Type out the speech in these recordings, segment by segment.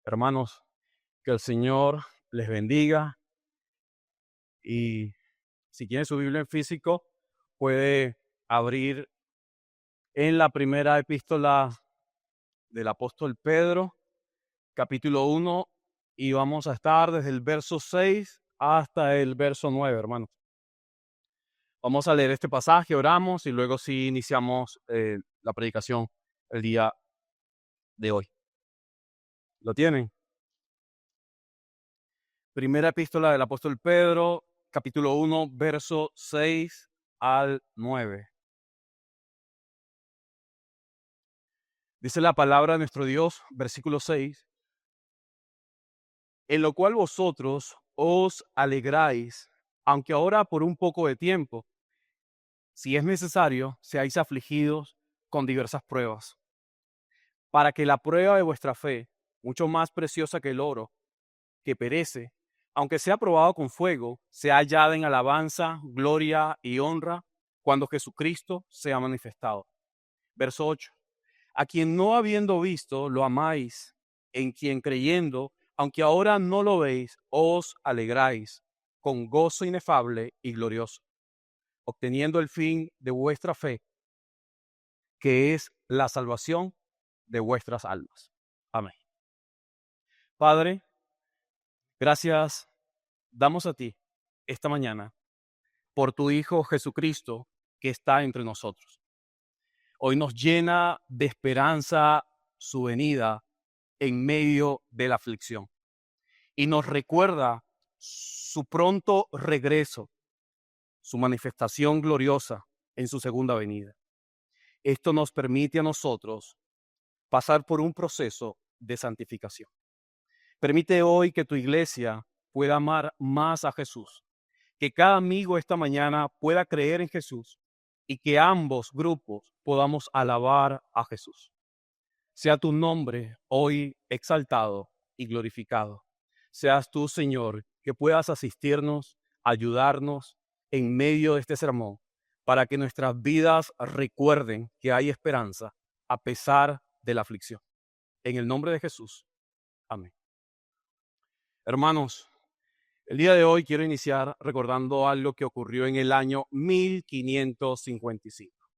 Hermanos, que el Señor les bendiga y si tiene su Biblia en físico, puede abrir en la primera epístola del apóstol Pedro, capítulo 1, y vamos a estar desde el verso 6 hasta el verso 9, hermanos. Vamos a leer este pasaje, oramos y luego sí iniciamos la predicación el día de hoy. ¿Lo tienen? Primera epístola del apóstol Pedro, capítulo 1, verso 6 al 9. Dice la palabra de nuestro Dios, versículo 6, en lo cual vosotros os alegráis, aunque ahora por un poco de tiempo, si es necesario, seáis afligidos con diversas pruebas, para que la prueba de vuestra fe, mucho más preciosa que el oro, que perece, aunque sea probado con fuego, sea hallada en alabanza, gloria y honra cuando Jesucristo sea manifestado. Verso 8. A quien no habiendo visto, lo amáis, en quien creyendo, aunque ahora no lo veis, os alegráis con gozo inefable y glorioso, obteniendo el fin de vuestra fe, que es la salvación de vuestras almas. Amén. Padre, gracias damos a ti esta mañana por tu Hijo Jesucristo que está entre nosotros. Hoy nos llena de esperanza su venida en medio de la aflicción y nos recuerda su pronto regreso, su manifestación gloriosa en su segunda venida. Esto nos permite a nosotros pasar por un proceso de santificación. Permite hoy que tu iglesia pueda amar más a Jesús, que cada amigo esta mañana pueda creer en Jesús y que ambos grupos podamos alabar a Jesús. Sea tu nombre hoy exaltado y glorificado. Seas tú, Señor, que puedas asistirnos, ayudarnos en medio de este sermón, para que nuestras vidas recuerden que hay esperanza a pesar de la aflicción. En el nombre de Jesús. Amén. Hermanos, el día de hoy quiero iniciar recordando algo que ocurrió en el año 1555.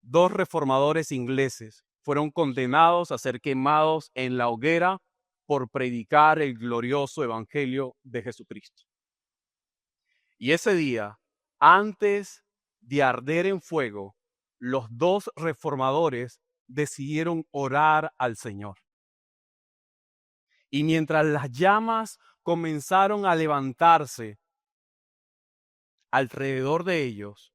Dos reformadores ingleses fueron condenados a ser quemados en la hoguera por predicar el glorioso evangelio de Jesucristo. Y ese día, antes de arder en fuego, los dos reformadores decidieron orar al Señor. Y mientras las llamas comenzaron a levantarse alrededor de ellos,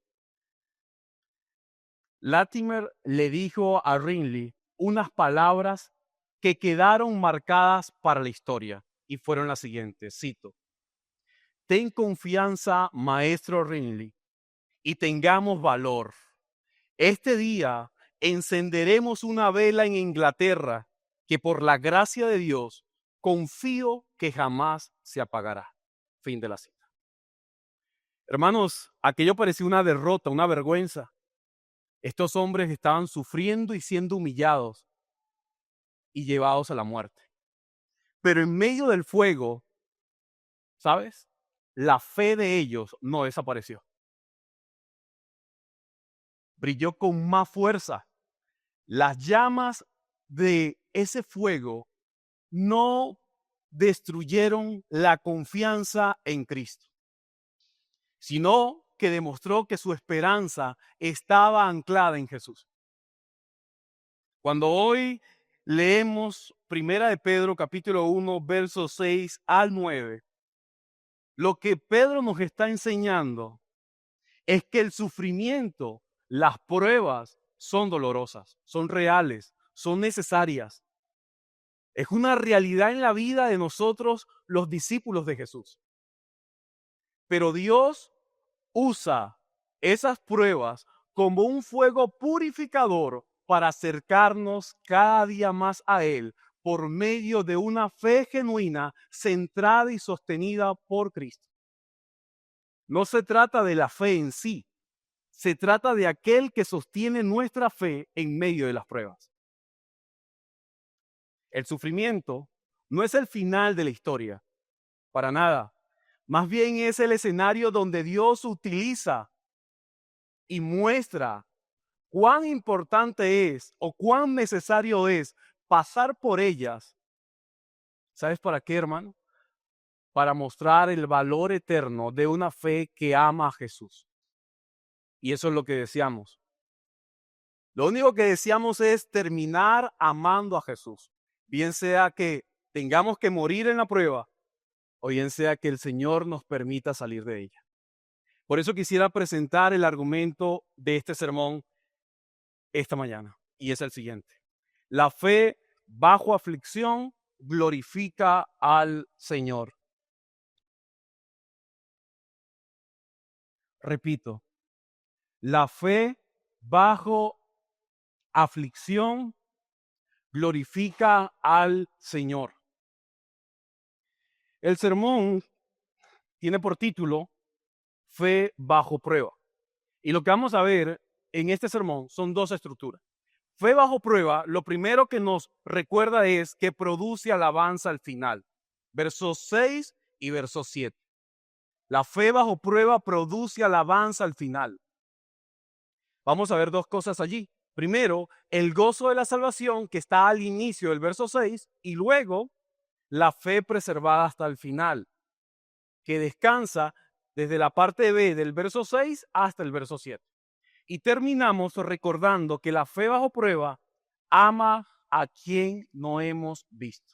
Latimer le dijo a Rinley unas palabras que quedaron marcadas para la historia y fueron las siguientes, cito: ten confianza, maestro Rinley, y tengamos valor. Este día encenderemos una vela en Inglaterra que por la gracia de Dios confío que jamás se apagará. Fin de la cita. Hermanos, aquello parecía una derrota, una vergüenza. Estos hombres estaban sufriendo y siendo humillados y llevados a la muerte. Pero en medio del fuego, ¿sabes? La fe de ellos no desapareció. Brilló con más fuerza. Las llamas de ese fuego no destruyeron la confianza en Cristo, sino que demostró que su esperanza estaba anclada en Jesús. Cuando hoy leemos Primera de Pedro, capítulo 1, versos 6 al 9, lo que Pedro nos está enseñando es que el sufrimiento, las pruebas son dolorosas, son reales, son necesarias. Es una realidad en la vida de nosotros, los discípulos de Jesús. Pero Dios usa esas pruebas como un fuego purificador para acercarnos cada día más a Él por medio de una fe genuina, centrada y sostenida por Cristo. No se trata de la fe en sí, se trata de aquel que sostiene nuestra fe en medio de las pruebas. El sufrimiento no es el final de la historia, para nada. Más bien es el escenario donde Dios utiliza y muestra cuán importante es o cuán necesario es pasar por ellas. ¿Sabes para qué, hermano? Para mostrar el valor eterno de una fe que ama a Jesús. Y eso es lo que deseamos. Lo único que deseamos es terminar amando a Jesús. Bien sea que tengamos que morir en la prueba o bien sea que el Señor nos permita salir de ella. Por eso quisiera presentar el argumento de este sermón esta mañana, y es el siguiente. La fe bajo aflicción glorifica al Señor. Repito, la fe bajo aflicción glorifica al Señor. El sermón tiene por título Fe bajo prueba. Y lo que vamos a ver en este sermón son dos estructuras. Fe bajo prueba, lo primero que nos recuerda es que produce alabanza al final. Versos 6 y versos 7. La fe bajo prueba produce alabanza al final. Vamos a ver dos cosas allí. Primero, el gozo de la salvación que está al inicio del verso 6 y luego la fe preservada hasta el final, que descansa desde la parte B del verso 6 hasta el verso 7. Y terminamos recordando que la fe bajo prueba ama a quien no hemos visto.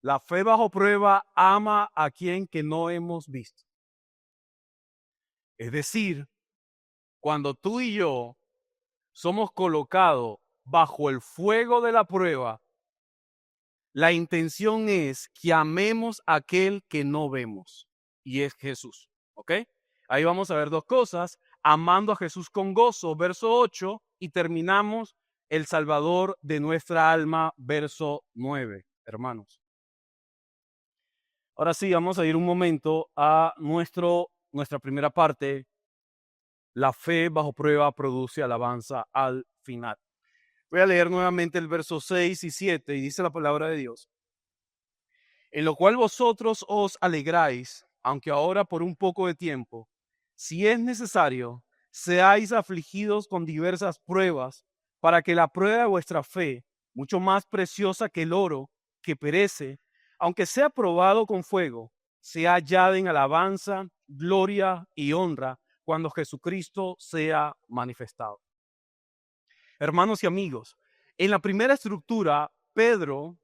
La fe bajo prueba ama a quien que no hemos visto. Es decir, cuando tú y yo somos colocados bajo el fuego de la prueba, la intención es que amemos a aquel que no vemos, y es Jesús. ¿Ok? Ahí vamos a ver dos cosas. Amando a Jesús con gozo, verso 8, y terminamos el Salvador de nuestra alma, verso 9, hermanos. Ahora sí, vamos a ir un momento a nuestra primera parte. La fe bajo prueba produce alabanza al final. Voy a leer nuevamente el verso 6 y 7 y dice la palabra de Dios. En lo cual vosotros os alegráis, aunque ahora por un poco de tiempo, si es necesario, seáis afligidos con diversas pruebas, para que la prueba de vuestra fe, mucho más preciosa que el oro, que perece, aunque sea probado con fuego, sea hallada en alabanza, gloria y honra cuando Jesucristo sea manifestado. Hermanos y amigos, en la primera estructura, Pedro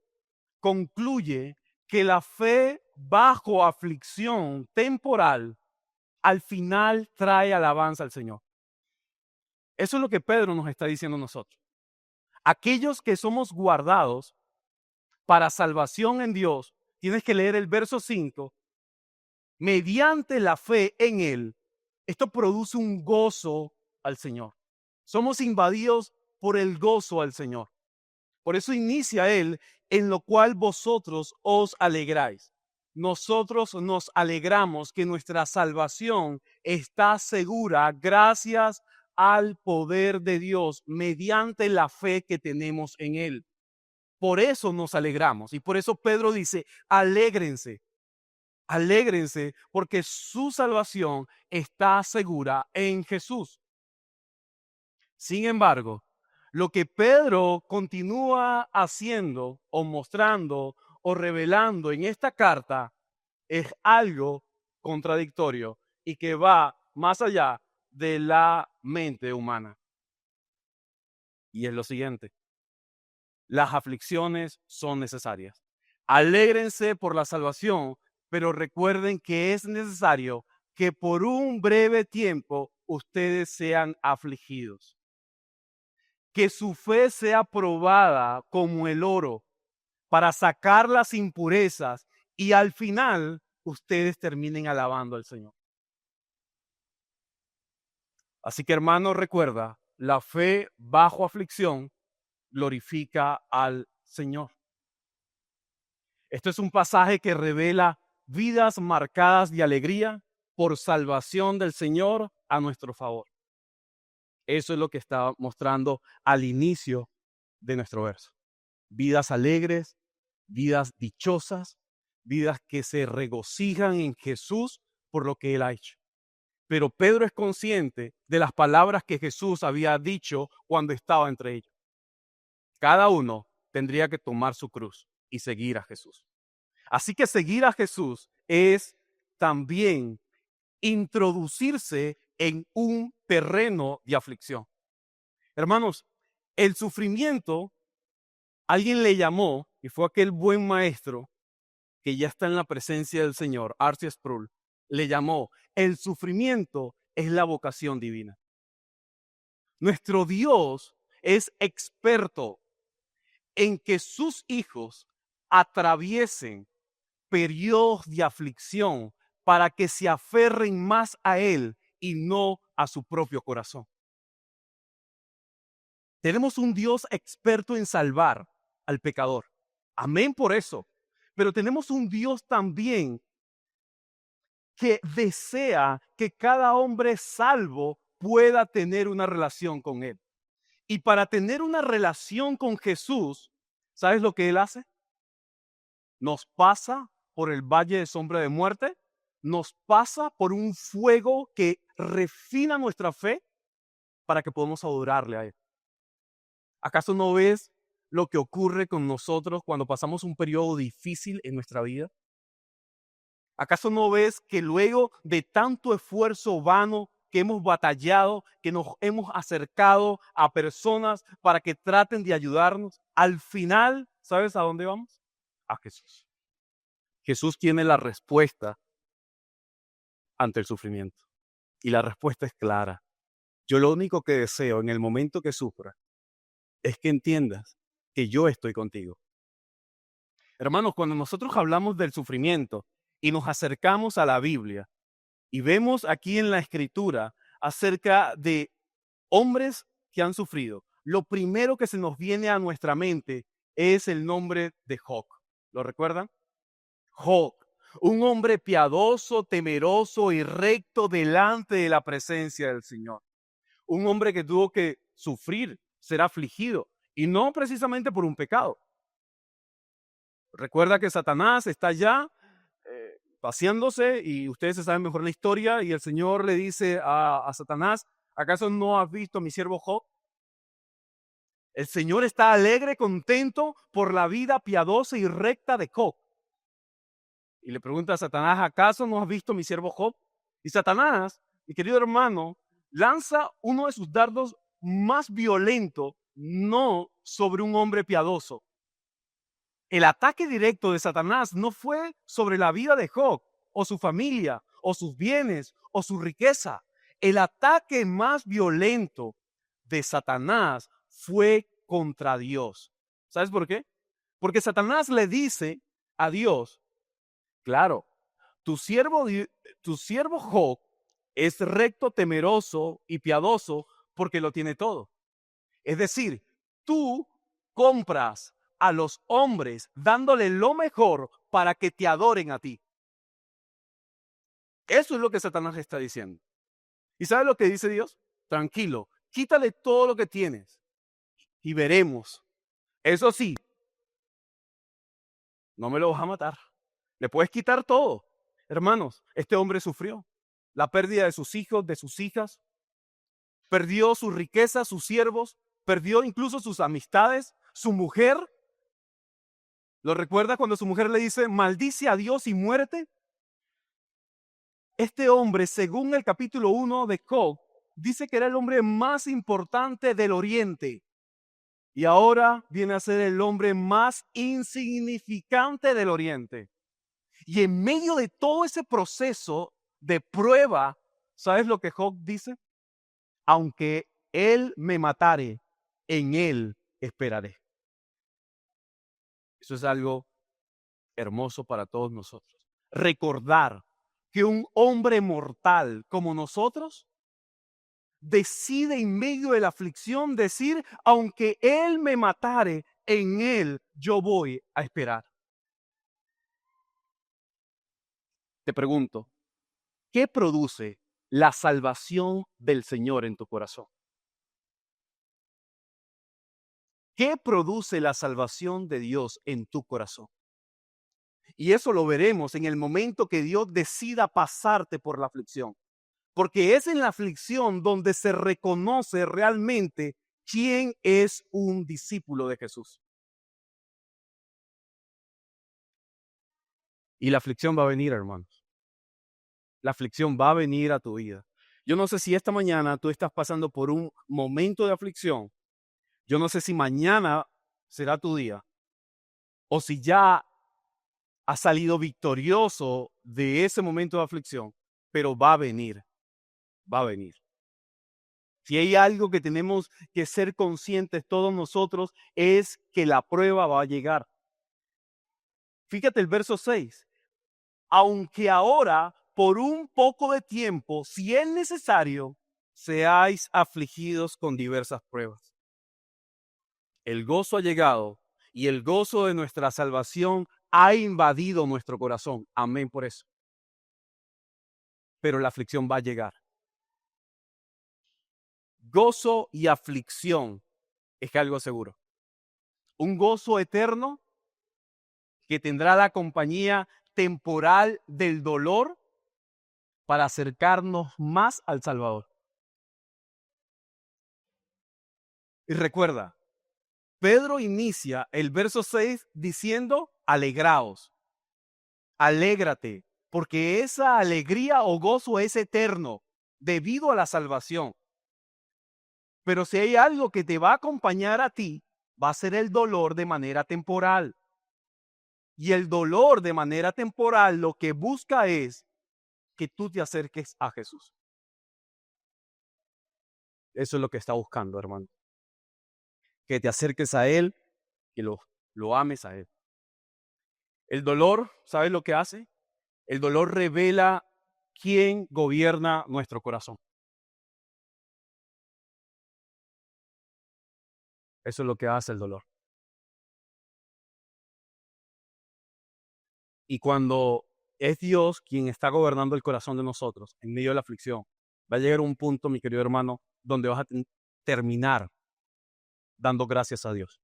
concluye que la fe bajo aflicción temporal al final trae alabanza al Señor. Eso es lo que Pedro nos está diciendo a nosotros. Aquellos que somos guardados para salvación en Dios, tienes que leer el verso 5, mediante la fe en Él, esto produce un gozo al Señor. Somos invadidos por el gozo al Señor. Por eso inicia Él, en lo cual vosotros os alegráis. Nosotros nos alegramos que nuestra salvación está segura gracias al poder de Dios mediante la fe que tenemos en Él. Por eso nos alegramos y por eso Pedro dice, alégrense, alégrense porque su salvación está segura en Jesús. Sin embargo, lo que Pedro continúa haciendo o mostrando o revelando en esta carta es algo contradictorio y que va más allá de la mente humana. Y es lo siguiente: las aflicciones son necesarias. Alégrense por la salvación, pero recuerden que es necesario que por un breve tiempo ustedes sean afligidos. Que su fe sea probada como el oro para sacar las impurezas y al final ustedes terminen alabando al Señor. Así que, hermano, recuerda, la fe bajo aflicción glorifica al Señor. Esto es un pasaje que revela vidas marcadas de alegría por salvación del Señor a nuestro favor. Eso es lo que está mostrando al inicio de nuestro verso. vidas alegres, vidas dichosas, vidas que se regocijan en Jesús por lo que Él ha hecho. Pero Pedro es consciente de las palabras que Jesús había dicho cuando estaba entre ellos. Cada uno tendría que tomar su cruz y seguir a Jesús. Así que seguir a Jesús es también introducirse en un terreno de aflicción. Hermanos, el sufrimiento, alguien le llamó, y fue aquel buen maestro que ya está en la presencia del Señor, R.C. Sproul, le llamó, el sufrimiento es la vocación divina. Nuestro Dios es experto en que sus hijos atraviesen periodos de aflicción para que se aferren más a Él y no a su propio corazón. Tenemos un Dios experto en salvar al pecador. Amén por eso. Pero tenemos un Dios también que desea que cada hombre salvo pueda tener una relación con Él. Y para tener una relación con Jesús, ¿sabes lo que Él hace? Nos pasa por el valle de sombra de muerte, nos pasa por un fuego que refina nuestra fe para que podamos adorarle a Él. ¿Acaso no ves lo que ocurre con nosotros cuando pasamos un periodo difícil en nuestra vida? ¿Acaso no ves que luego de tanto esfuerzo vano que hemos batallado, que nos hemos acercado a personas para que traten de ayudarnos, al final, ¿sabes a dónde vamos? A Jesús. Jesús tiene la respuesta ante el sufrimiento. Y la respuesta es clara. Yo lo único que deseo en el momento que sufra es que entiendas que yo estoy contigo. Hermanos, cuando nosotros hablamos del sufrimiento y nos acercamos a la Biblia y vemos aquí en la Escritura acerca de hombres que han sufrido, lo primero que se nos viene a nuestra mente es el nombre de Job. ¿Lo recuerdan? Job, un hombre piadoso, temeroso y recto delante de la presencia del Señor. Un hombre que tuvo que sufrir, ser afligido, y no precisamente por un pecado. Recuerda que Satanás está allá paseándose, y ustedes se saben mejor la historia, y el Señor le dice a Satanás, ¿acaso no has visto a mi siervo Job? El Señor está alegre, contento por la vida piadosa y recta de Job. Y le pregunta a Satanás, ¿acaso no has visto a mi siervo Job? Y Satanás, mi querido hermano, lanza uno de sus dardos más violentos, no sobre un hombre piadoso. El ataque directo de Satanás no fue sobre la vida de Job, o su familia, o sus bienes, o su riqueza. El ataque más violento de Satanás fue contra Dios. ¿Sabes por qué? Porque Satanás le dice a Dios, claro, tu siervo Job es recto, temeroso y piadoso porque lo tiene todo. Es decir, tú compras a los hombres dándole lo mejor para que te adoren a ti. Eso es lo que Satanás está diciendo. ¿Y sabes lo que dice Dios? Tranquilo, quítale todo lo que tienes y veremos. Eso sí, no me lo vas a matar. Le puedes quitar todo. Hermanos, este hombre sufrió la pérdida de sus hijos, de sus hijas, perdió su riqueza, sus siervos, perdió incluso sus amistades, su mujer. ¿Lo recuerda cuando su mujer le dice, maldice a Dios y muérete? Este hombre, según el capítulo 1 de Job, dice que era el hombre más importante del Oriente. Y ahora viene a ser el hombre más insignificante del Oriente. Y en medio de todo ese proceso de prueba, ¿sabes lo que Job dice? Aunque él me matare, en él esperaré. Eso es algo hermoso para todos nosotros. Recordar que un hombre mortal como nosotros decide en medio de la aflicción decir, aunque él me matare, en él yo voy a esperar. Te pregunto, ¿qué produce la salvación del Señor en tu corazón? ¿Qué produce la salvación de Dios en tu corazón? Y eso lo veremos en el momento que Dios decida pasarte por la aflicción. Porque es en la aflicción donde se reconoce realmente quién es un discípulo de Jesús. Y la aflicción va a venir, hermanos. La aflicción va a venir a tu vida. Yo no sé si esta mañana tú estás pasando por un momento de aflicción. Yo no sé si mañana será tu día o si ya has salido victorioso de ese momento de aflicción, pero va a venir, va a venir. Si hay algo que tenemos que ser conscientes todos nosotros es que la prueba va a llegar. Fíjate el verso 6. Aunque ahora, por un poco de tiempo, si es necesario, seáis afligidos con diversas pruebas. El gozo ha llegado y el gozo de nuestra salvación ha invadido nuestro corazón. Amén por eso. Pero la aflicción va a llegar. Gozo y aflicción es algo seguro. Un gozo eterno que tendrá la compañía temporal del dolor para acercarnos más al Salvador. Y recuerda, Pedro inicia el verso 6 diciendo, alegraos, alégrate, porque esa alegría o gozo es eterno debido a la salvación. Pero si hay algo que te va a acompañar a ti, va a ser el dolor de manera temporal. Y el dolor de manera temporal lo que busca es que tú te acerques a Jesús. Eso es lo que está buscando, hermano. Que te acerques a Él, que lo ames a Él. El dolor, ¿sabes lo que hace? El dolor revela quién gobierna nuestro corazón. Eso es lo que hace el dolor. Y cuando es Dios quien está gobernando el corazón de nosotros en medio de la aflicción, va a llegar un punto, mi querido hermano, donde vas a terminar dando gracias a Dios.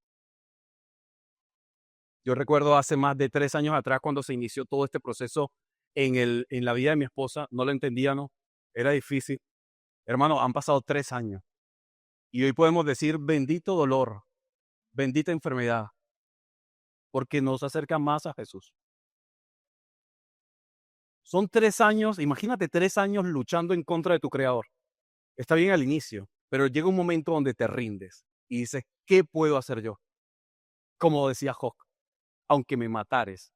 Yo recuerdo hace más de 3 años atrás cuando se inició todo este proceso en la vida de mi esposa, no lo entendía, ¿no? Era difícil. Hermano, han pasado 3 años y hoy podemos decir bendito dolor, bendita enfermedad, porque nos acerca más a Jesús. Son 3 años, imagínate 3 años luchando en contra de tu creador. Está bien al inicio, pero llega un momento donde te rindes y dices, ¿qué puedo hacer yo? Como decía Job, aunque me matares,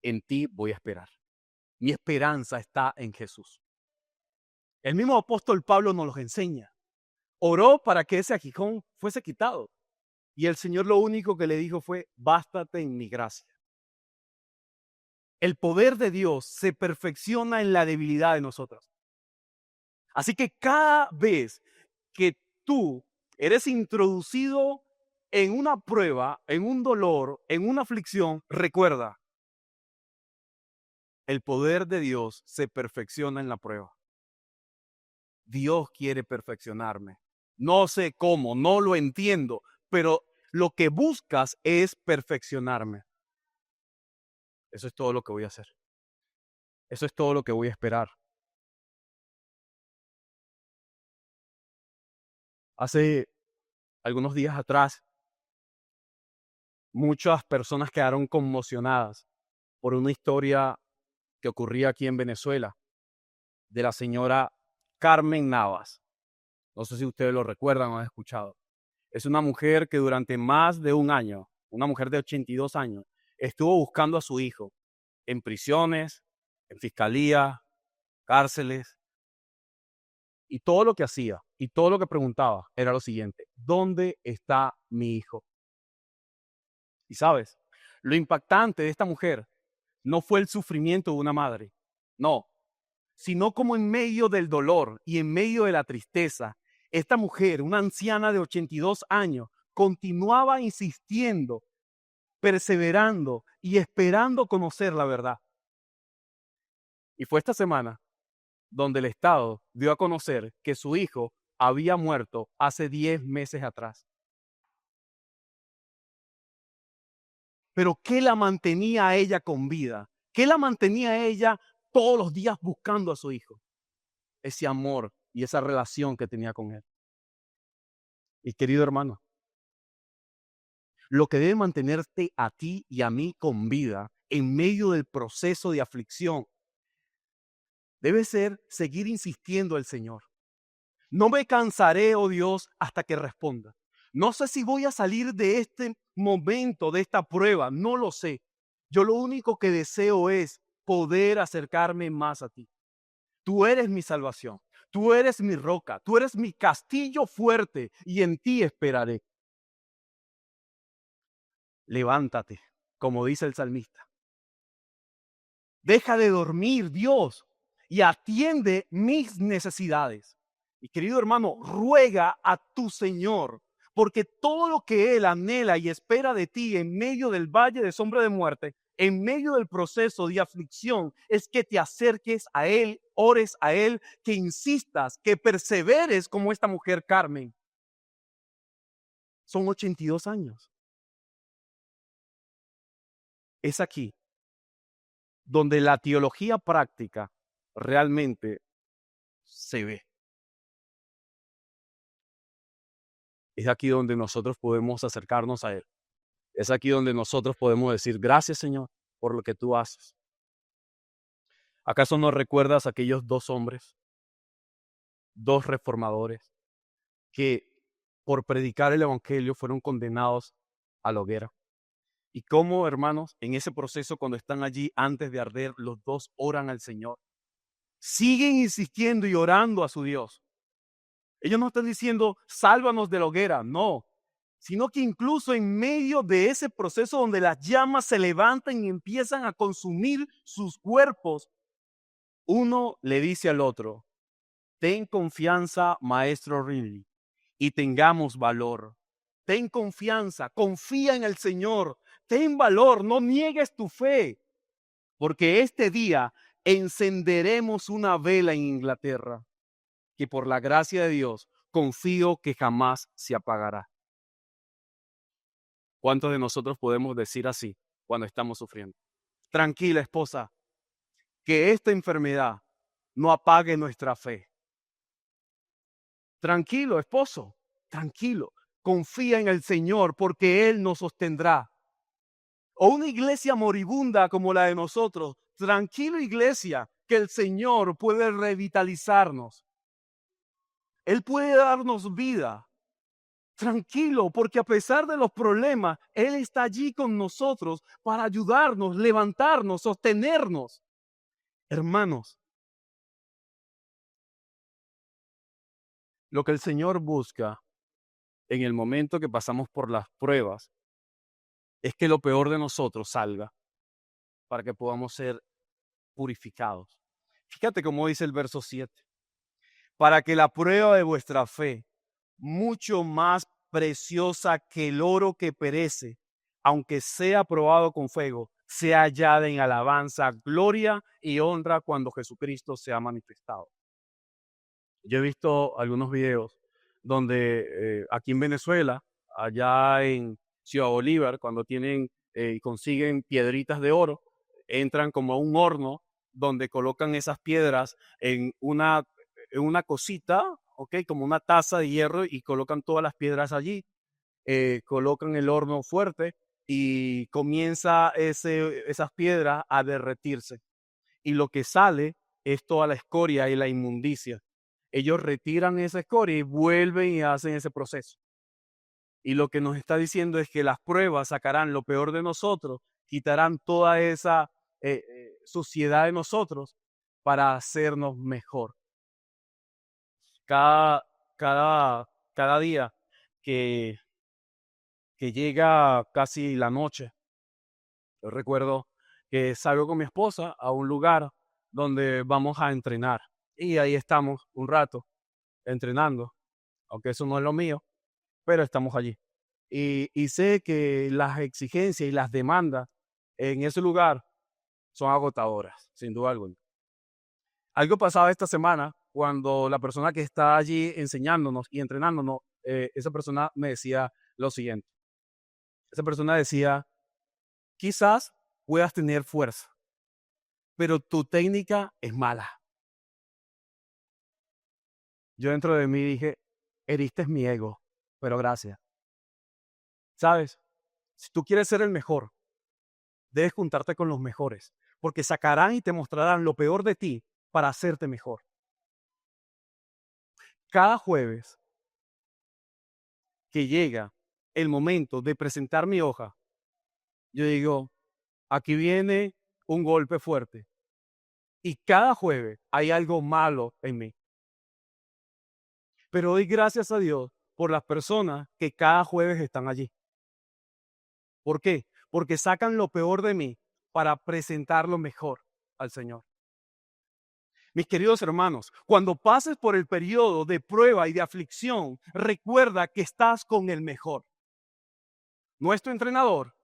en ti voy a esperar. Mi esperanza está en Jesús. El mismo apóstol Pablo nos los enseña. Oró para que ese aguijón fuese quitado. Y el Señor lo único que le dijo fue, bástate en mi gracia. El poder de Dios se perfecciona en la debilidad de nosotros. Así que cada vez que tú eres introducido en una prueba, en un dolor, en una aflicción, recuerda, el poder de Dios se perfecciona en la prueba. Dios quiere perfeccionarme. No sé cómo, no lo entiendo, pero lo que buscas es perfeccionarme. Eso es todo lo que voy a hacer. Eso es todo lo que voy a esperar. Hace algunos días atrás, muchas personas quedaron conmocionadas por una historia que ocurría aquí en Venezuela de la señora Carmen Navas. No sé si ustedes lo recuerdan o han escuchado. Es una mujer que durante más de un año, una mujer de 82 años, estuvo buscando a su hijo en prisiones, en fiscalía, cárceles, y todo lo que hacía y todo lo que preguntaba era lo siguiente: ¿dónde está mi hijo? Y sabes, lo impactante de esta mujer no fue el sufrimiento de una madre, no, sino como en medio del dolor y en medio de la tristeza, esta mujer, una anciana de 82 años, continuaba insistiendo, perseverando y esperando conocer la verdad. Y fue esta semana donde el Estado dio a conocer que su hijo había muerto hace 10 meses atrás. Pero ¿qué la mantenía a ella con vida? ¿Qué la mantenía a ella todos los días buscando a su hijo? Ese amor y esa relación que tenía con él. Y querido hermano, lo que debe mantenerte a ti y a mí con vida en medio del proceso de aflicción debe ser seguir insistiendo al Señor. No me cansaré, oh Dios, hasta que responda. No sé si voy a salir de este momento, de esta prueba, no lo sé. Yo lo único que deseo es poder acercarme más a ti. Tú eres mi salvación, tú eres mi roca, tú eres mi castillo fuerte y en ti esperaré. Levántate, como dice el salmista. Deja de dormir, Dios, y atiende mis necesidades. Y querido hermano, ruega a tu Señor, porque todo lo que Él anhela y espera de ti en medio del valle de sombra de muerte, en medio del proceso de aflicción, es que te acerques a Él, ores a Él, que insistas, que perseveres como esta mujer Carmen. Son 82 años. Es aquí donde la teología práctica realmente se ve. Es aquí donde nosotros podemos acercarnos a Él. Es aquí donde nosotros podemos decir, gracias Señor por lo que tú haces. ¿Acaso no recuerdas aquellos dos hombres, dos reformadores, que por predicar el Evangelio fueron condenados a la hoguera? Y cómo, hermanos, en ese proceso, cuando están allí antes de arder, los dos oran al Señor. Siguen insistiendo y orando a su Dios. Ellos no están diciendo, sálvanos de la hoguera, no, sino que incluso en medio de ese proceso donde las llamas se levantan y empiezan a consumir sus cuerpos, uno le dice al otro, ten confianza, maestro Ridley, y tengamos valor. Ten confianza, confía en el Señor, ten valor, no niegues tu fe, porque este día encenderemos una vela en Inglaterra que por la gracia de Dios confío que jamás se apagará. ¿Cuántos de nosotros podemos decir así cuando estamos sufriendo? Tranquila, esposa, que esta enfermedad no apague nuestra fe. Tranquilo, esposo, tranquilo, confía en el Señor porque Él nos sostendrá. O una iglesia moribunda como la de nosotros, tranquilo iglesia, que el Señor puede revitalizarnos. Él puede darnos vida. Tranquilo, porque a pesar de los problemas, Él está allí con nosotros para ayudarnos, levantarnos, sostenernos. Hermanos, lo que el Señor busca en el momento que pasamos por las pruebas es que lo peor de nosotros salga para que podamos ser purificados. Fíjate cómo dice el verso 7. Para que la prueba de vuestra fe, mucho más preciosa que el oro que perece, aunque sea probado con fuego, sea hallada en alabanza, gloria y honra cuando Jesucristo sea manifestado. Yo he visto algunos videos donde aquí en Venezuela, allá en Ciudad Bolívar, cuando consiguen piedritas de oro, entran como a un horno donde colocan esas piedras en una cosita, ¿ok? Como una taza de hierro y colocan todas las piedras allí, colocan el horno fuerte y comienza esas piedras a derretirse. Y lo que sale es toda la escoria y la inmundicia. Ellos retiran esa escoria y vuelven y hacen ese proceso. Y lo que nos está diciendo es que las pruebas sacarán lo peor de nosotros, quitarán toda esa suciedad de nosotros para hacernos mejor. Cada, cada día que, que llega casi la noche, yo recuerdo que salgo con mi esposa a un lugar donde vamos a entrenar. Y ahí estamos un rato entrenando, aunque eso no es lo mío, pero estamos allí. Y sé que las exigencias y las demandas en ese lugar son agotadoras, sin duda alguna. Algo pasaba esta semana cuando la persona que está allí enseñándonos y entrenándonos, esa persona me decía lo siguiente. Esa persona decía, Quizás puedas tener fuerza, pero tu técnica es mala. Yo dentro de mí dije, heriste mi ego, pero gracias. ¿Sabes? Si tú quieres ser el mejor, debes juntarte con los mejores, porque sacarán y te mostrarán lo peor de ti para hacerte mejor. Cada jueves que llega el momento de presentar mi hoja, yo digo, aquí viene un golpe fuerte. Y cada jueves hay algo malo en mí. Pero doy gracias a Dios por las personas que cada jueves están allí. ¿Por qué? Porque sacan lo peor de mí para presentar lo mejor al Señor. Mis queridos hermanos, cuando pases por el periodo de prueba y de aflicción, recuerda que estás con el mejor. Nuestro entrenador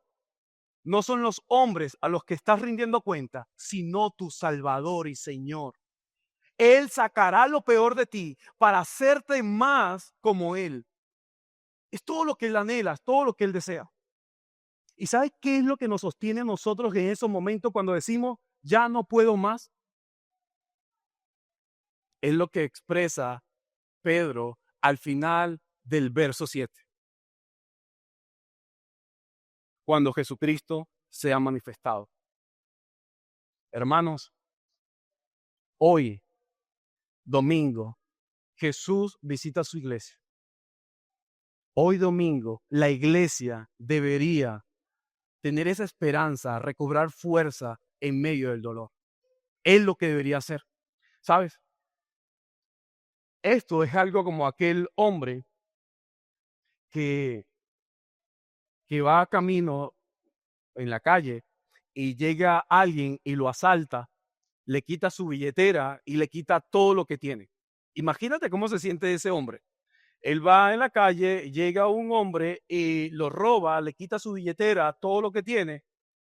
no son los hombres a los que estás rindiendo cuenta, sino tu Salvador y Señor. Él sacará lo peor de ti para hacerte más como Él. Es todo lo que Él anhela, es todo lo que Él desea. ¿Y sabes qué es lo que nos sostiene a nosotros en esos momentos cuando decimos, ya no puedo más? Es lo que expresa Pedro al final del verso 7. Cuando Jesucristo se ha manifestado. Hermanos, hoy, domingo, Jesús visita su iglesia. Hoy domingo, la iglesia debería tener esa esperanza, recobrar fuerza en medio del dolor. Es lo que debería hacer. ¿Sabes? Esto es algo como aquel hombre que, que va camino en la calle y llega alguien y lo asalta, le quita su billetera y le quita todo lo que tiene. Imagínate cómo se siente ese hombre. Él va en la calle, llega un hombre y lo roba, le quita su billetera, todo lo que tiene,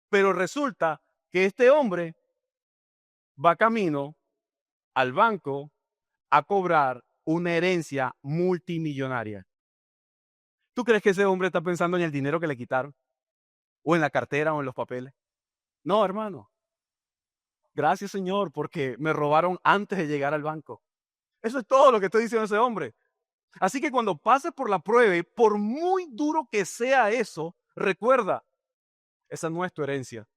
pero resulta que este hombre va camino al banco a cobrar una herencia multimillonaria. ¿Tú crees que ese hombre está pensando en el dinero que le quitaron? ¿O en la cartera o en los papeles? No, hermano. Gracias, Señor, porque me robaron antes de llegar al banco. Eso es todo lo que estoy diciendo ese hombre. Así que cuando pases por la prueba, y por muy duro que sea eso, recuerda, esa no es tu herencia.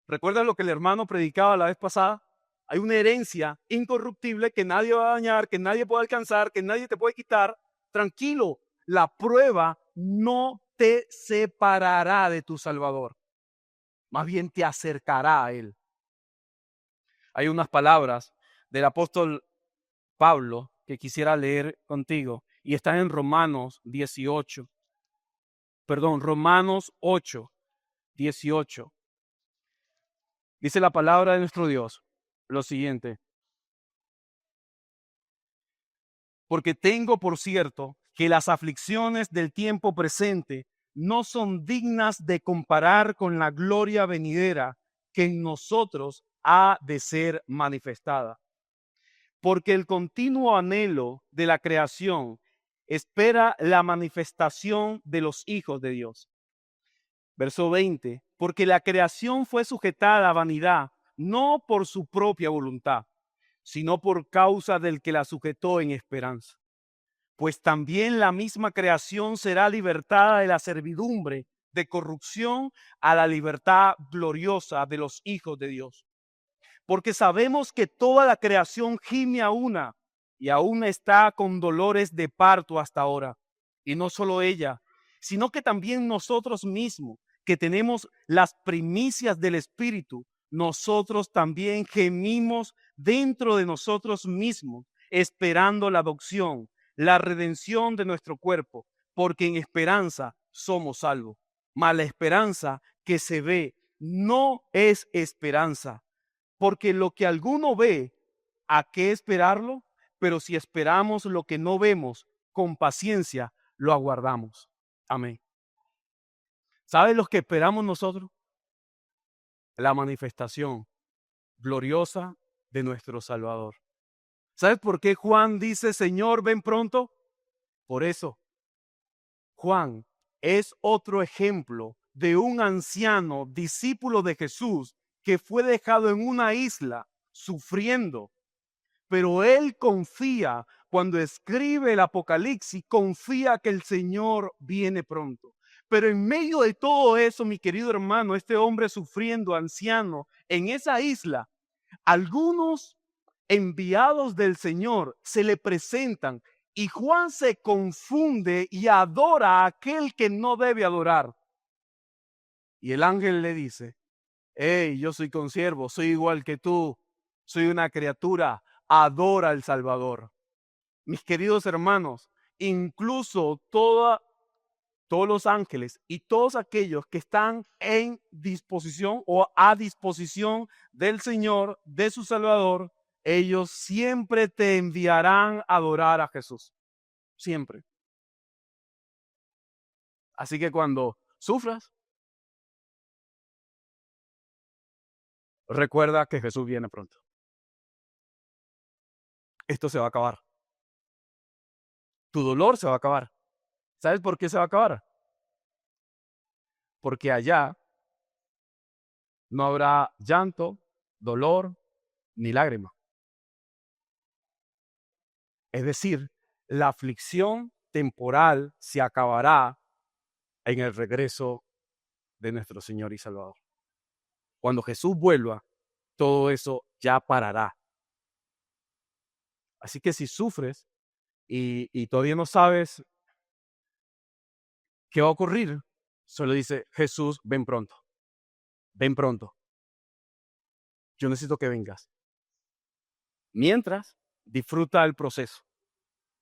¿Recuerdas lo que el hermano predicaba la vez pasada? Hay una herencia incorruptible que nadie va a dañar, que nadie puede alcanzar, que nadie te puede quitar. Tranquilo, la prueba no te separará de tu Salvador. Más bien te acercará a Él. Hay unas palabras del apóstol Pablo que quisiera leer contigo y están en Romanos 8, 18. Dice la palabra de nuestro Dios lo siguiente: porque tengo por cierto que las aflicciones del tiempo presente no son dignas de comparar con la gloria venidera que en nosotros ha de ser manifestada. Porque el continuo anhelo de la creación espera la manifestación de los hijos de Dios. Verso 20, porque la creación fue sujetada a vanidad, no por su propia voluntad, sino por causa del que la sujetó en esperanza. Pues también la misma creación será libertada de la servidumbre de corrupción a la libertad gloriosa de los hijos de Dios. Porque sabemos que toda la creación gime a una y aún está con dolores de parto hasta ahora. Y no solo ella, sino que también nosotros mismos, que tenemos las primicias del Espíritu, nosotros también gemimos dentro de nosotros mismos, esperando la adopción, la redención de nuestro cuerpo, porque en esperanza somos salvos. Mas la esperanza que se ve no es esperanza, porque lo que alguno ve, ¿a qué esperarlo? Pero si esperamos lo que no vemos, con paciencia lo aguardamos. Amén. ¿Sabes lo que esperamos nosotros? La manifestación gloriosa de nuestro Salvador. ¿Sabes por qué Juan dice, Señor, ven pronto? Por eso, Juan es otro ejemplo de un anciano, discípulo de Jesús, que fue dejado en una isla sufriendo. Pero él confía, cuando escribe el Apocalipsis, confía que el Señor viene pronto. Pero en medio de todo eso, mi querido hermano, este hombre sufriendo, anciano, en esa isla, algunos enviados del Señor se le presentan y Juan se confunde y adora a aquel que no debe adorar. Y el ángel le dice: hey, yo soy consiervo, soy igual que tú, soy una criatura, adora al Salvador. Mis queridos hermanos, incluso todos los ángeles y todos aquellos que están en disposición o a disposición del Señor, de su Salvador, ellos siempre te enviarán a adorar a Jesús. Siempre. Así que cuando sufras, recuerda que Jesús viene pronto. Esto se va a acabar. Tu dolor se va a acabar. ¿Sabes por qué se va a acabar? Porque allá no habrá llanto, dolor, ni lágrima. Es decir, la aflicción temporal se acabará en el regreso de nuestro Señor y Salvador. Cuando Jesús vuelva, todo eso ya parará. Así que si sufres y todavía no sabes qué va a ocurrir, solo dice: Jesús, ven pronto. Ven pronto. Yo necesito que vengas. Mientras, disfruta el proceso,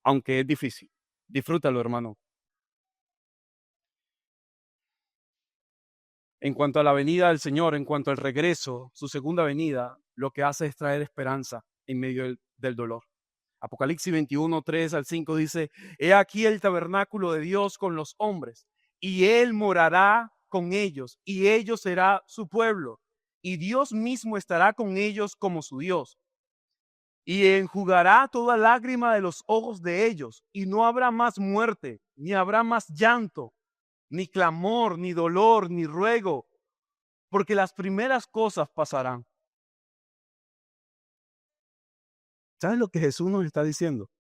aunque es difícil. Disfrútalo, hermano. En cuanto a la venida del Señor, en cuanto al regreso, su segunda venida, lo que hace es traer esperanza en medio del dolor. Apocalipsis 21, 3 al 5 dice: he aquí el tabernáculo de Dios con los hombres, y Él morará con ellos, y ellos será su pueblo, y Dios mismo estará con ellos como su Dios. Y enjugará toda lágrima de los ojos de ellos, y no habrá más muerte, ni habrá más llanto, ni clamor, ni dolor, ni ruego, porque las primeras cosas pasarán. ¿Sabes lo que Jesús nos está diciendo?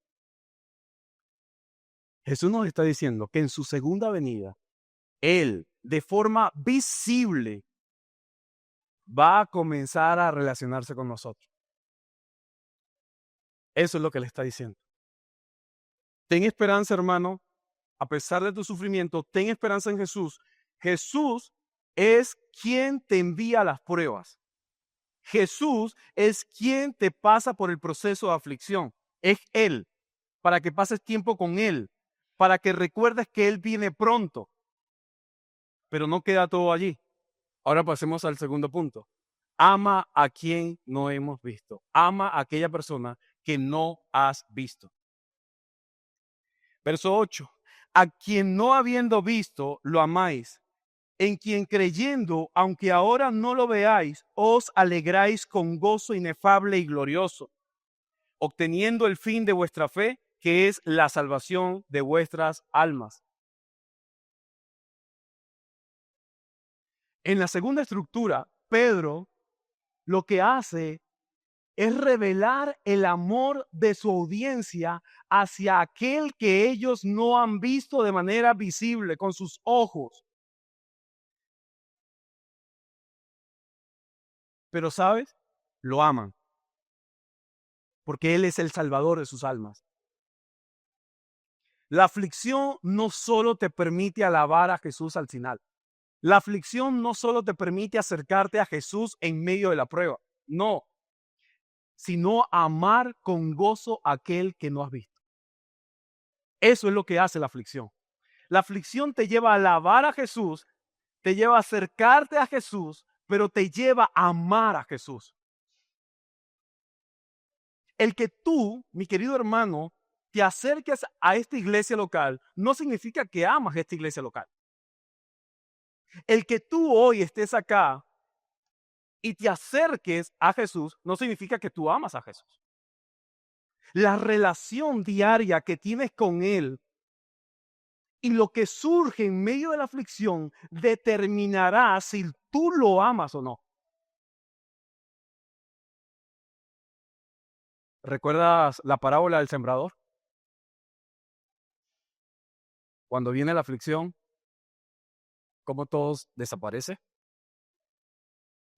Jesús nos está diciendo que en su segunda venida, Él, de forma visible, va a comenzar a relacionarse con nosotros. Eso es lo que le está diciendo. Ten esperanza, hermano, a pesar de tu sufrimiento, ten esperanza en Jesús. Jesús es quien te envía las pruebas. Jesús es quien te pasa por el proceso de aflicción. Es Él, para que pases tiempo con Él, para que recuerdes que Él viene pronto. Pero no queda todo allí. Ahora pasemos al segundo punto. Ama a quien no hemos visto. Ama a aquella persona que no has visto. Verso 8. A quien no habiendo visto, lo amáis. En quien creyendo, aunque ahora no lo veáis, os alegráis con gozo inefable y glorioso, obteniendo el fin de vuestra fe, que es la salvación de vuestras almas. En la segunda estructura, Pedro lo que hace es revelar el amor de su audiencia hacia aquel que ellos no han visto de manera visible con sus ojos. Pero, ¿sabes? Lo aman, porque Él es el Salvador de sus almas. La aflicción no solo te permite alabar a Jesús al final. La aflicción no solo te permite acercarte a Jesús en medio de la prueba. No, sino amar con gozo a aquel que no has visto. Eso es lo que hace la aflicción. La aflicción te lleva a alabar a Jesús, te lleva a acercarte a Jesús, pero te lleva a amar a Jesús. El que tú, mi querido hermano, te acerques a esta iglesia local no significa que amas esta iglesia local. El que tú hoy estés acá y te acerques a Jesús no significa que tú amas a Jesús. La relación diaria que tienes con Él Y lo que surge en medio de la aflicción determinará si tú lo amas o no. ¿Recuerdas la parábola del sembrador? Cuando viene la aflicción, ¿cómo todos desaparece?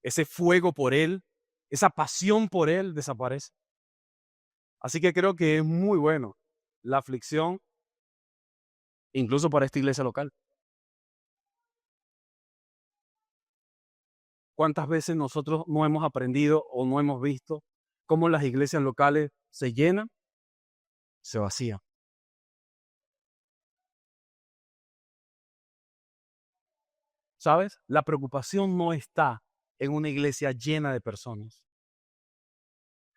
Ese fuego por él, esa pasión por él desaparece. Así que creo que es muy bueno la aflicción, incluso para esta iglesia local. ¿Cuántas veces nosotros no hemos aprendido o no hemos visto cómo las iglesias locales se llenan, se vacían? ¿Sabes? La preocupación no está en una iglesia llena de personas,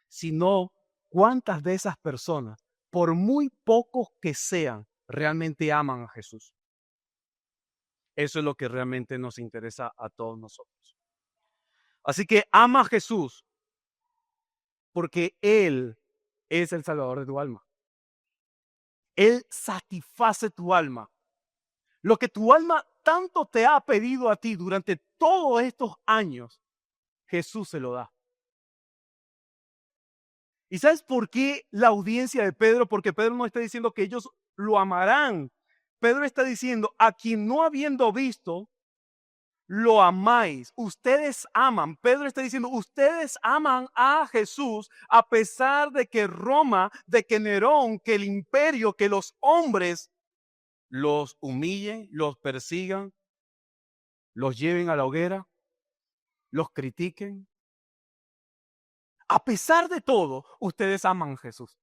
sino cuántas de esas personas, por muy pocos que sean, realmente aman a Jesús. Eso es lo que realmente nos interesa a todos nosotros. Así que ama a Jesús porque Él es el Salvador de tu alma. Él satisface tu alma. Lo que tu alma tanto te ha pedido a ti durante todos estos años, Jesús se lo da. ¿Y sabes por qué la audiencia de Pedro? Porque Pedro no está diciendo que ellos lo amarán. Pedro está diciendo, a quien no habiendo visto, lo amáis. Ustedes aman. Pedro está diciendo, ustedes aman a Jesús a pesar de que Roma, de que Nerón, que el imperio, que los hombres los humillen, los persigan, los lleven a la hoguera, los critiquen. A pesar de todo, ustedes aman a Jesús.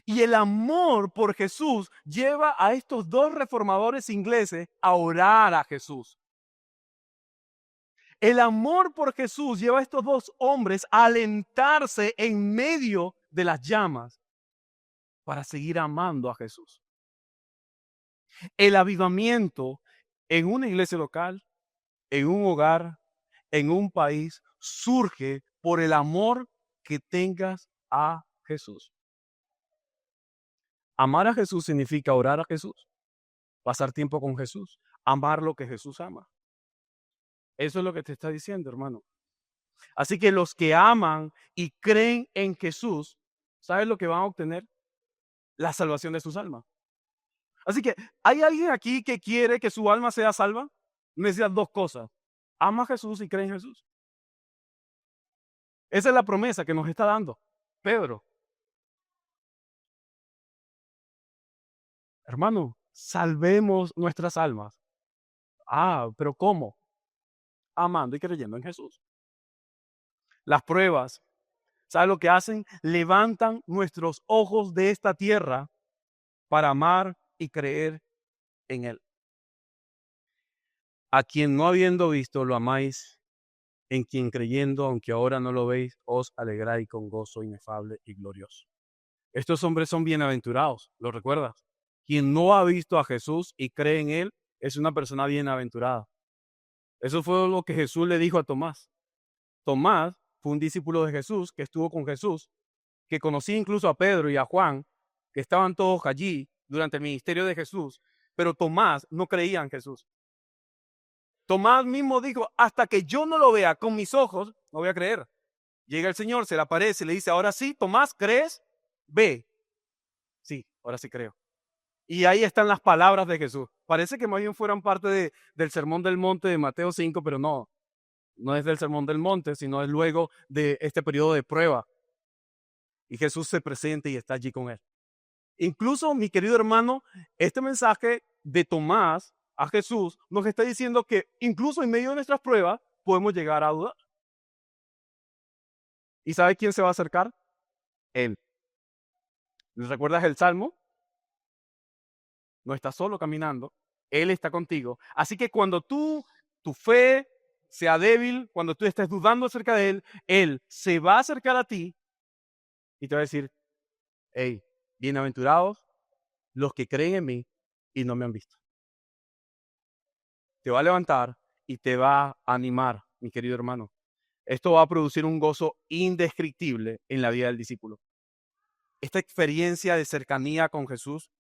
Y el amor por Jesús lleva a estos dos reformadores ingleses a orar a Jesús. El amor por Jesús lleva a estos dos hombres a alentarse en medio de las llamas para seguir amando a Jesús. El avivamiento en una iglesia local, en un hogar, en un país, surge por el amor que tengas a Jesús. Amar a Jesús significa orar a Jesús, pasar tiempo con Jesús, amar lo que Jesús ama. Eso es lo que te está diciendo, hermano. Así que los que aman y creen en Jesús, ¿sabes lo que van a obtener? La salvación de sus almas. Así que, ¿hay alguien aquí que quiere que su alma sea salva? Necesitas dos cosas. Ama a Jesús y cree en Jesús. Esa es la promesa que nos está dando Pedro. Hermano, salvemos nuestras almas. Ah, pero ¿cómo? Amando y creyendo en Jesús. Las pruebas, ¿sabes lo que hacen? Levantan nuestros ojos de esta tierra para amar y creer en Él. A quien no habiendo visto lo amáis, en quien creyendo, aunque ahora no lo veis, os alegráis con gozo inefable y glorioso. Estos hombres son bienaventurados, ¿lo recuerdas? Quien no ha visto a Jesús y cree en Él es una persona bienaventurada. Eso fue lo que Jesús le dijo a Tomás. Tomás fue un discípulo de Jesús que estuvo con Jesús, que conocía incluso a Pedro y a Juan, que estaban todos allí durante el ministerio de Jesús, pero Tomás no creía en Jesús. Tomás mismo dijo, hasta que yo no lo vea con mis ojos, no voy a creer. Llega el Señor, se le aparece, le dice, ahora sí, Tomás, ¿crees? Ve. Sí, ahora sí creo. Y ahí están las palabras de Jesús. Parece que más bien fueran parte del Sermón del Monte de Mateo 5, pero no. No es del Sermón del Monte, sino es luego de este periodo de prueba. Y Jesús se presenta y está allí con él. Incluso, mi querido hermano, este mensaje de Tomás a Jesús nos está diciendo que incluso en medio de nuestras pruebas podemos llegar a dudar. ¿Y sabe quién se va a acercar? Él. ¿Recuerdas el Salmo? No estás solo caminando, Él está contigo. Así que cuando tu fe sea débil, cuando tú estés dudando acerca de Él se va a acercar a ti y te va a decir, hey, bienaventurados los que creen en mí y no me han visto. Te va a levantar y te va a animar, mi querido hermano. Esto va a producir un gozo indescriptible en la vida del discípulo. Esta experiencia de cercanía con Jesús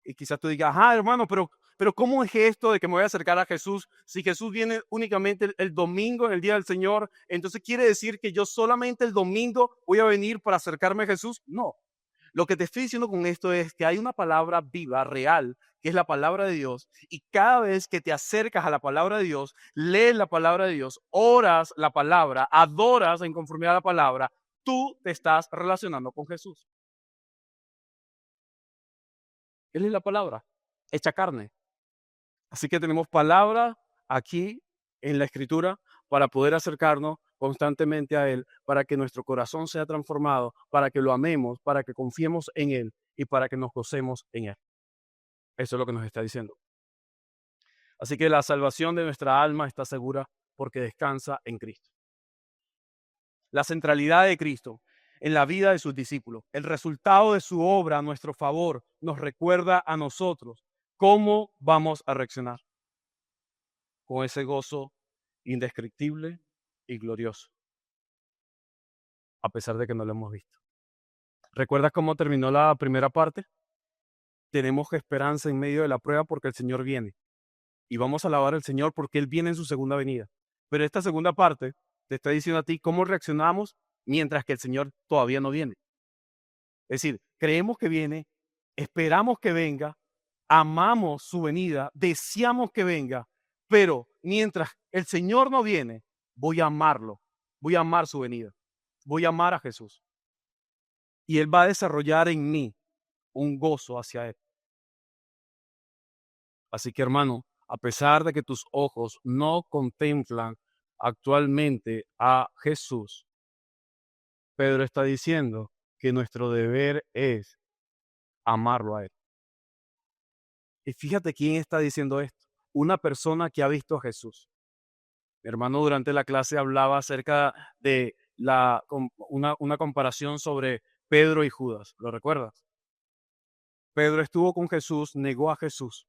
Y quizás tú digas, hermano, pero ¿cómo es esto de que me voy a acercar a Jesús? Si Jesús viene únicamente el domingo, en el día del Señor, entonces quiere decir que yo solamente el domingo voy a venir para acercarme a Jesús. No. Lo que te estoy diciendo con esto es que hay una palabra viva, real, que es la palabra de Dios. Y cada vez que te acercas a la palabra de Dios, lees la palabra de Dios, oras la palabra, adoras en conformidad a la palabra, tú te estás relacionando con Jesús. Él es la palabra, hecha carne. Así que tenemos palabra aquí en la Escritura para poder acercarnos constantemente a Él, para que nuestro corazón sea transformado, para que lo amemos, para que confiemos en Él y para que nos gocemos en Él. Eso es lo que nos está diciendo. Así que la salvación de nuestra alma está segura porque descansa en Cristo. La centralidad de Cristo en la vida de sus discípulos, el resultado de su obra a nuestro favor, nos recuerda a nosotros cómo vamos a reaccionar con ese gozo indescriptible y glorioso, a pesar de que no lo hemos visto. ¿Recuerdas cómo terminó la primera parte? Tenemos esperanza en medio de la prueba porque el Señor viene. Y vamos a alabar al Señor porque Él viene en su segunda venida. Pero esta segunda parte te está diciendo a ti cómo reaccionamos mientras que el Señor todavía no viene. Es decir, creemos que viene, esperamos que venga, amamos su venida, deseamos que venga, pero mientras el Señor no viene, voy a amarlo, voy a amar su venida, voy a amar a Jesús. Y Él va a desarrollar en mí un gozo hacia Él. Así que, hermano, a pesar de que tus ojos no contemplan actualmente a Jesús, Pedro está diciendo que nuestro deber es amarlo a Él. Y fíjate quién está diciendo esto. Una persona que ha visto a Jesús. Mi hermano durante la clase hablaba acerca de una comparación sobre Pedro y Judas. ¿Lo recuerdas? Pedro estuvo con Jesús, negó a Jesús.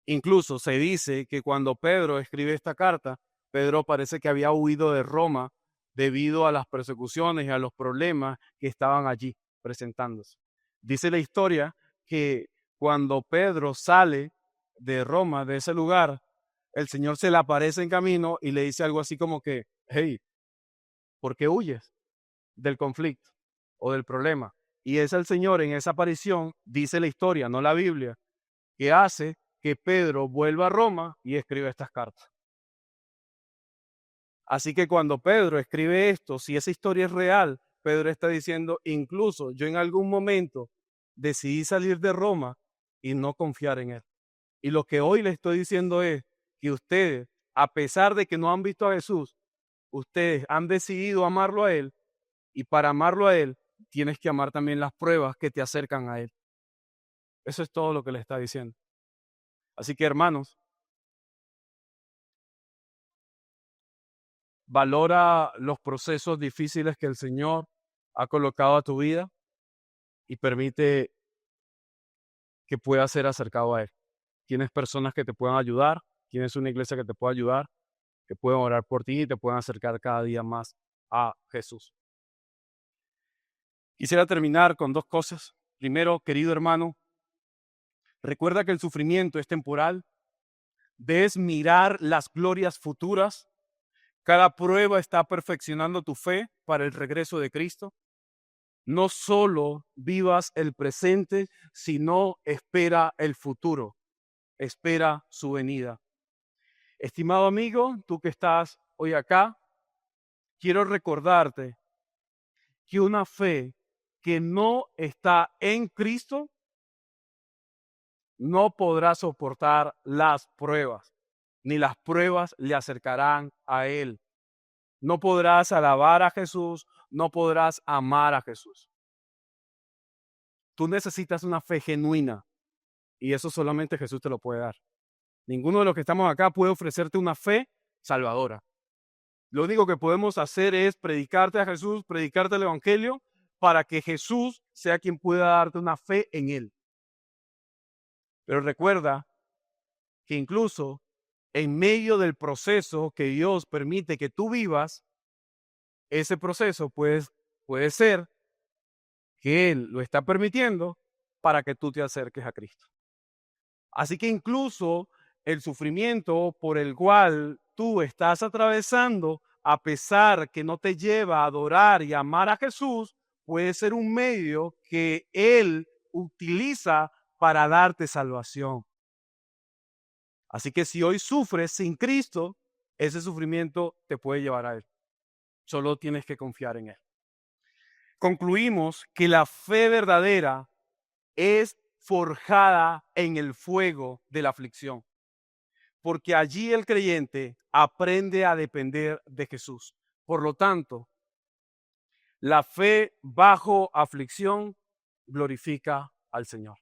Incluso se dice que cuando Pedro escribe esta carta, Pedro parece que había huido de Roma debido a las persecuciones y a los problemas que estaban allí presentándose. Dice la historia que cuando Pedro sale de Roma, de ese lugar, el Señor se le aparece en camino y le dice algo así como que, hey, ¿por qué huyes del conflicto o del problema? Y es el Señor en esa aparición, dice la historia, no la Biblia, que hace que Pedro vuelva a Roma y escribe estas cartas. Así que cuando Pedro escribe esto, si esa historia es real, Pedro está diciendo, incluso yo en algún momento decidí salir de Roma y no confiar en Él. Y lo que hoy le estoy diciendo es que ustedes, a pesar de que no han visto a Jesús, ustedes han decidido amarlo a Él, y para amarlo a Él, tienes que amar también las pruebas que te acercan a Él. Eso es todo lo que le está diciendo. Así que, hermanos, valora los procesos difíciles que el Señor ha colocado a tu vida y permite que puedas ser acercado a Él. Tienes personas que te puedan ayudar, tienes una iglesia que te pueda ayudar, que pueden orar por ti y te puedan acercar cada día más a Jesús. Quisiera terminar con dos cosas. Primero, querido hermano, recuerda que el sufrimiento es temporal. Debes mirar las glorias futuras. Cada prueba está perfeccionando tu fe para el regreso de Cristo. No solo vivas el presente, sino espera el futuro. Espera su venida. Estimado amigo, tú que estás hoy acá, quiero recordarte que una fe que no está en Cristo no podrá soportar las pruebas, ni las pruebas le acercarán a Él. No podrás alabar a Jesús, no podrás amar a Jesús. Tú necesitas una fe genuina y eso solamente Jesús te lo puede dar. Ninguno de los que estamos acá puede ofrecerte una fe salvadora. Lo único que podemos hacer es predicarte a Jesús, predicarte el Evangelio, para que Jesús sea quien pueda darte una fe en Él. Pero recuerda que incluso en medio del proceso que Dios permite que tú vivas, ese proceso puede ser que Él lo está permitiendo para que tú te acerques a Cristo. Así que incluso el sufrimiento por el cual tú estás atravesando, a pesar que no te lleva a adorar y amar a Jesús, puede ser un medio que Él utiliza para darte salvación. Así que si hoy sufres sin Cristo, ese sufrimiento te puede llevar a Él. Solo tienes que confiar en Él. Concluimos que la fe verdadera es forjada en el fuego de la aflicción, porque allí el creyente aprende a depender de Jesús. Por lo tanto, la fe bajo aflicción glorifica al Señor.